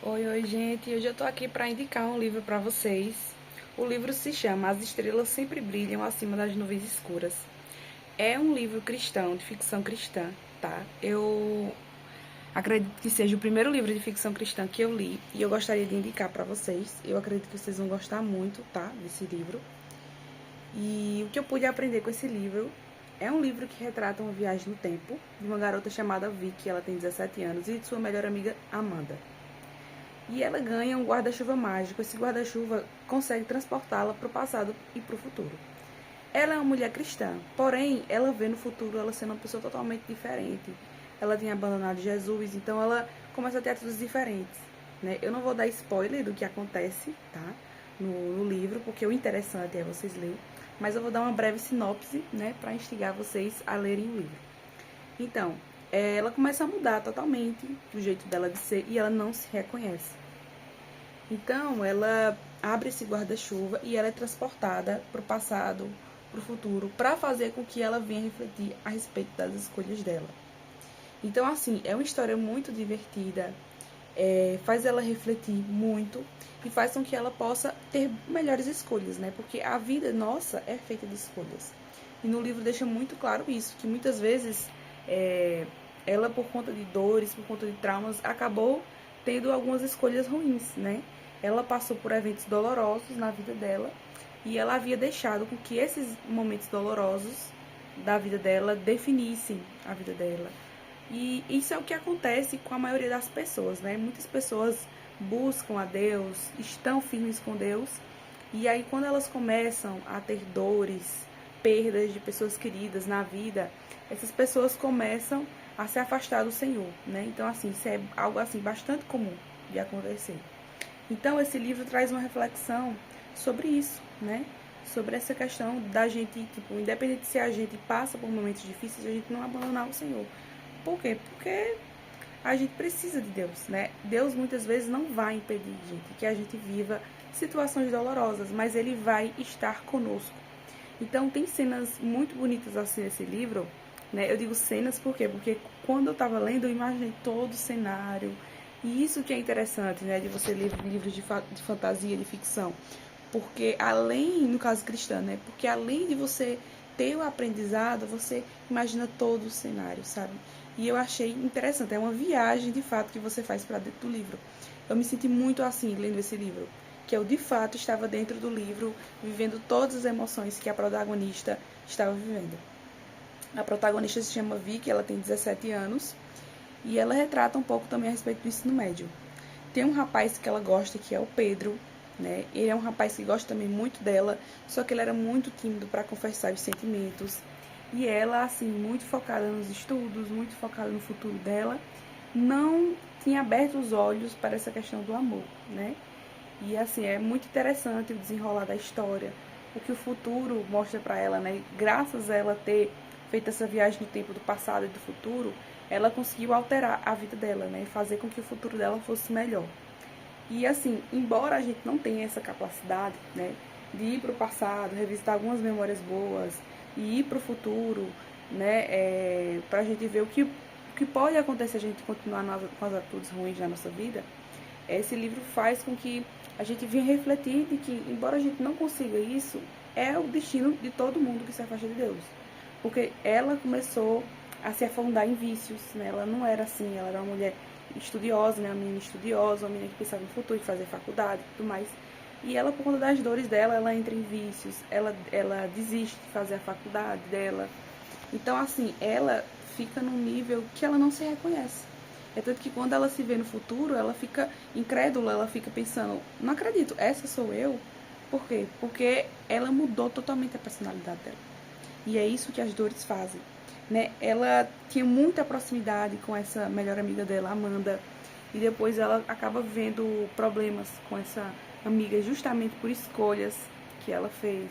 Oi, gente. Hoje eu tô aqui para indicar um livro para vocês. O livro se chama As Estrelas Sempre Brilham Acima das Nuvens Escuras. É um livro cristão, de ficção cristã, tá? Eu acredito que seja o primeiro livro de ficção cristã que eu li e eu gostaria de indicar para vocês. Eu acredito que vocês vão gostar muito, tá? Desse livro. E o que eu pude aprender com esse livro é um livro que retrata uma viagem no tempo de uma garota chamada Vicky, ela tem 17 anos, e de sua melhor amiga Amanda. E ela ganha um guarda-chuva mágico. Esse guarda-chuva consegue transportá-la para o passado e para o futuro. Ela é uma mulher cristã, porém, ela vê no futuro ela sendo uma pessoa totalmente diferente. Ela tinha abandonado Jesus, então ela começa a ter atitudes diferentes. Né? Eu não vou dar spoiler do que acontece, tá? No livro, porque o interessante é vocês lerem. Mas eu vou dar uma breve sinopse, né, para instigar vocês a lerem o livro. Então, ela começa a mudar totalmente o jeito dela de ser e ela não se reconhece. Então, ela abre esse guarda-chuva e ela é transportada para o passado, para o futuro, para fazer com que ela venha refletir a respeito das escolhas dela. Então, assim, é uma história muito divertida, faz ela refletir muito e faz com que ela possa ter melhores escolhas, né? Porque a vida nossa é feita de escolhas. E no livro deixa muito claro isso, que muitas vezes ela, por conta de dores, por conta de traumas, acabou tendo algumas escolhas ruins, né? Ela passou por eventos dolorosos na vida dela e ela havia deixado com que esses momentos dolorosos da vida dela definissem a vida dela. E isso é o que acontece com a maioria das pessoas, né? Muitas pessoas buscam a Deus, estão firmes com Deus, e aí quando elas começam a ter dores, perdas de pessoas queridas na vida, essas pessoas começam a se afastar do Senhor, né? Então, assim, isso é algo assim bastante comum de acontecer. Então, esse livro traz uma reflexão sobre isso, né? Sobre essa questão da gente, tipo, independente se a gente passa por momentos difíceis, a gente não abandonar o Senhor. Por quê? Porque a gente precisa de Deus, né? Deus muitas vezes não vai impedir, gente, que a gente viva situações dolorosas, mas Ele vai estar conosco. Então, tem cenas muito bonitas assim nesse livro, né? Eu digo cenas por quê? Porque quando eu estava lendo, eu imaginei todo o cenário. E isso que é interessante, né? De você ler livros de fantasia, de ficção. Porque além, no caso cristão, né? Porque além de você ter o aprendizado, você imagina todo o cenário, sabe? E eu achei interessante, é uma viagem de fato que você faz para dentro do livro. Eu me senti muito assim lendo esse livro, que eu de fato estava dentro do livro, vivendo todas as emoções que a protagonista estava vivendo. A protagonista se chama Vicky, ela tem 17 anos, e ela retrata um pouco também a respeito do ensino médio. Tem um rapaz que ela gosta, que é o Pedro, né? Ele é um rapaz que gosta também muito dela, só que ele era muito tímido para confessar os sentimentos. E ela, assim, muito focada nos estudos, muito focada no futuro dela, não tinha aberto os olhos para essa questão do amor, né? E, assim, é muito interessante o desenrolar da história, o que o futuro mostra para ela, né? Graças a ela ter feito essa viagem no tempo do passado e do futuro, ela conseguiu alterar a vida dela, né? E fazer com que o futuro dela fosse melhor. E assim, embora a gente não tenha essa capacidade, né, de ir para o passado, revisitar algumas memórias boas e ir para o futuro, né, para a gente ver o que pode acontecer se a gente continuar com as atitudes ruins na nossa vida, esse livro faz com que a gente venha refletir de que, embora a gente não consiga isso, é o destino de todo mundo que se afasta de Deus. Porque ela começou a se afundar em vícios, né? Ela não era assim, ela era uma mulher estudiosa, né? Uma menina estudiosa, uma menina que pensava no futuro, de fazer faculdade e tudo mais. E ela, por conta das dores dela, ela entra em vícios, ela desiste de fazer a faculdade dela. Então, assim, ela fica num nível que ela não se reconhece. É tanto que quando ela se vê no futuro, ela fica incrédula, ela fica pensando, não acredito, essa sou eu? Por quê? Porque ela mudou totalmente a personalidade dela. E é isso que as dores fazem. Né? Ela tinha muita proximidade com essa melhor amiga dela, Amanda, e depois ela acaba vendo problemas com essa amiga justamente por escolhas que ela fez.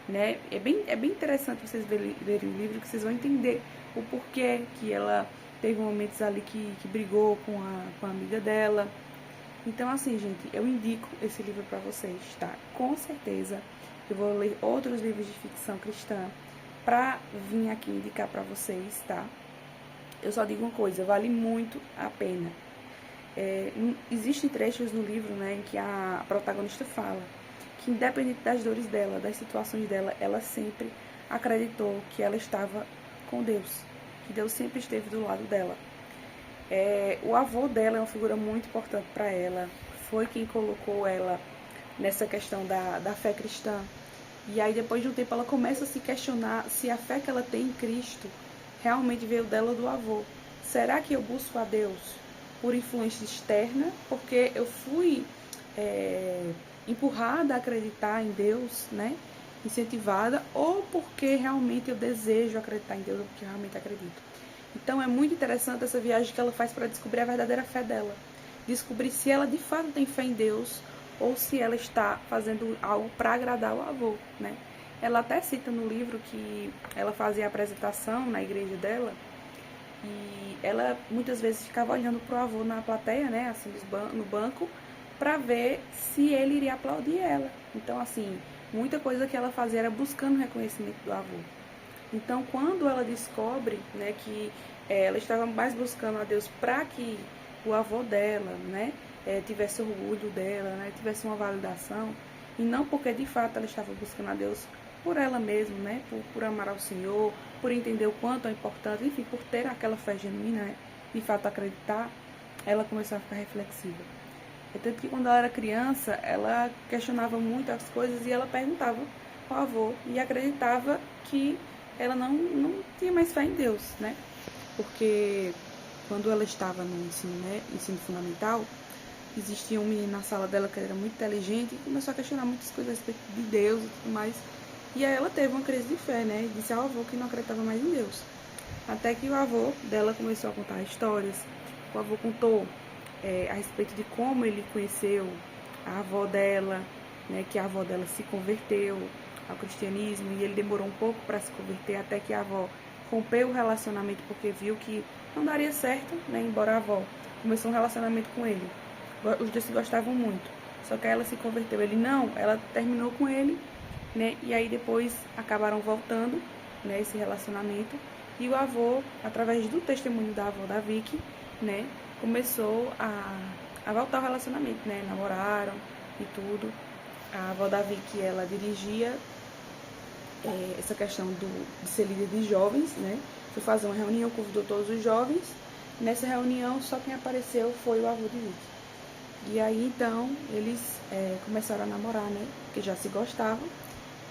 Né? É bem interessante vocês lerem o livro, que vocês vão entender o porquê que ela teve momentos ali que brigou com a amiga dela. Então, assim, gente, eu indico esse livro para vocês, tá? Com certeza eu vou ler outros livros de ficção cristã pra vir aqui indicar pra vocês, tá? Eu só digo uma coisa, vale muito a pena. Existem trechos no livro, né, em que a protagonista fala que, independente das dores dela, das situações dela, ela sempre acreditou que ela estava com Deus, que Deus sempre esteve do lado dela. O avô dela é uma figura muito importante para ela, foi quem colocou ela nessa questão da fé cristã. E aí, depois de um tempo, ela começa a se questionar se a fé que ela tem em Cristo realmente veio dela ou do avô. Será que eu busco a Deus por influência externa, porque eu fui empurrada a acreditar em Deus, né? Incentivada, ou porque realmente eu desejo acreditar em Deus, ou porque realmente acredito? Então é muito interessante essa viagem que ela faz para descobrir a verdadeira fé dela. Descobrir se ela de fato tem fé em Deus ou se ela está fazendo algo para agradar o avô, né? Ela até cita no livro que ela fazia a apresentação na igreja dela e ela muitas vezes ficava olhando pro avô na plateia, né, assim, no banco, para ver se ele iria aplaudir ela. Então, assim, muita coisa que ela fazia era buscando o reconhecimento do avô. Então, quando ela descobre, né, que ela estava mais buscando a Deus para que o avô dela, né, tivesse orgulho dela, né, tivesse uma validação, e não porque de fato ela estava buscando a Deus por ela mesma, né, por amar ao Senhor, por entender o quanto é importante, enfim, por ter aquela fé genuína, né, de fato acreditar, ela começou a ficar reflexiva. É tanto que quando ela era criança, ela questionava muito as coisas e ela perguntava ao avô e acreditava que ela não tinha mais fé em Deus, né? Porque quando ela estava no ensino, né, ensino fundamental, existia um menino na sala dela que era muito inteligente e começou a questionar muitas coisas a respeito de Deus e tudo mais. E aí ela teve uma crise de fé, né? E disse ao avô que não acreditava mais em Deus. Até que o avô dela começou a contar histórias. O avô contou a respeito de como ele conheceu a avó dela, né? Que a avó dela se converteu ao cristianismo e ele demorou um pouco para se converter, até que a avó rompeu o relacionamento porque viu que não daria certo, né? Embora a avó começou um relacionamento com ele. Os dois se gostavam muito. Só que aí ela se converteu. Ele não, ela terminou com ele, né? E aí depois acabaram voltando, né, esse relacionamento. E o avô, através do testemunho da avó da Vicky, né, começou a voltar ao relacionamento, né? Namoraram e tudo. A avó da Vicky, ela dirigia essa questão de ser líder de jovens, né? Foi fazer uma reunião, convidou todos os jovens. Nessa reunião, só quem apareceu foi o avô de Vicky. E aí, então, eles começaram a namorar, né? Porque já se gostavam.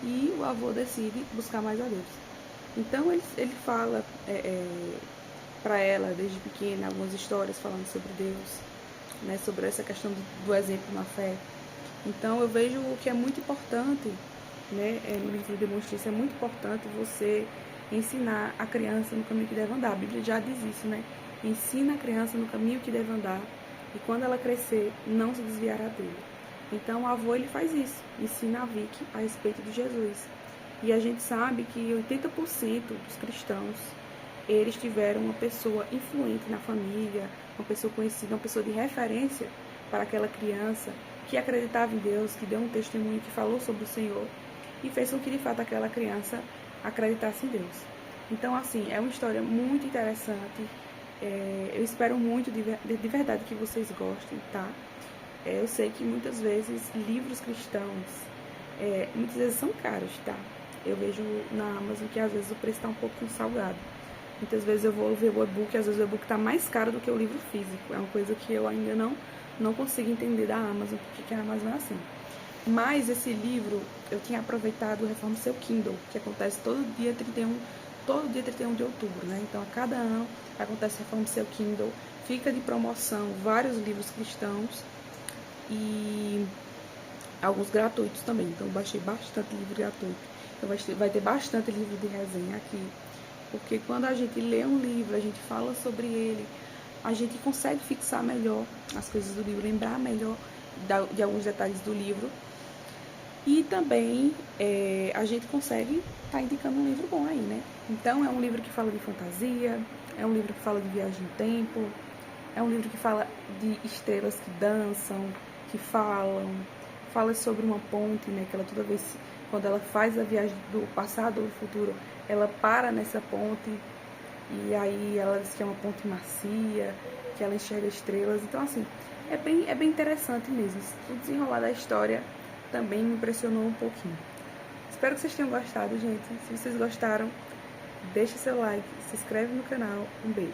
E o avô decide buscar mais a Deus. Então, ele fala para ela, desde pequena, algumas histórias falando sobre Deus, né? Sobre essa questão do exemplo na fé. Então, eu vejo que é muito importante, né? No livro demonstra isso, é muito importante você ensinar a criança no caminho que deve andar. A Bíblia já diz isso, né? Ensina a criança no caminho que deve andar e quando ela crescer, não se desviará dele. Então, o avô, ele faz isso, ensina a Vicky a respeito de Jesus. E a gente sabe que 80% dos cristãos, eles tiveram uma pessoa influente na família, uma pessoa conhecida, uma pessoa de referência para aquela criança que acreditava em Deus, que deu um testemunho, que falou sobre o Senhor e fez com que, de fato, aquela criança acreditasse em Deus. Então, assim, é uma história muito interessante. Eu espero muito de verdade que vocês gostem, tá? Eu sei que muitas vezes livros cristãos, muitas vezes são caros, tá? Eu vejo na Amazon que às vezes o preço tá um pouco salgado. Muitas vezes eu vou ver o e-book, às vezes o e-book tá mais caro do que o livro físico. É uma coisa que eu ainda não consigo entender da Amazon, porque a Amazon é assim. Mas esse livro, eu tinha aproveitado o Reforma Seu Kindle, que acontece todo dia 31 de outubro, né? Então, a cada ano acontece Reforma Seu Kindle, fica de promoção vários livros cristãos e alguns gratuitos também. Então, eu baixei bastante livro gratuito. Então, vai ter bastante livro de resenha aqui, porque quando a gente lê um livro, a gente fala sobre ele, a gente consegue fixar melhor as coisas do livro, lembrar melhor de alguns detalhes do livro. E também a gente consegue estar indicando um livro bom aí, né? Então, é um livro que fala de fantasia, é um livro que fala de viagem no tempo, é um livro que fala de estrelas que dançam, que fala sobre uma ponte, né? Que ela toda vez, quando ela faz a viagem do passado ou do futuro, ela para nessa ponte e aí ela diz que é uma ponte macia. que ela enxerga estrelas. Então, assim, é bem interessante mesmo. O desenrolar da história também me impressionou um pouquinho. Espero que vocês tenham gostado, gente. Se vocês gostaram, deixe seu like, se inscreve no canal. Um beijo.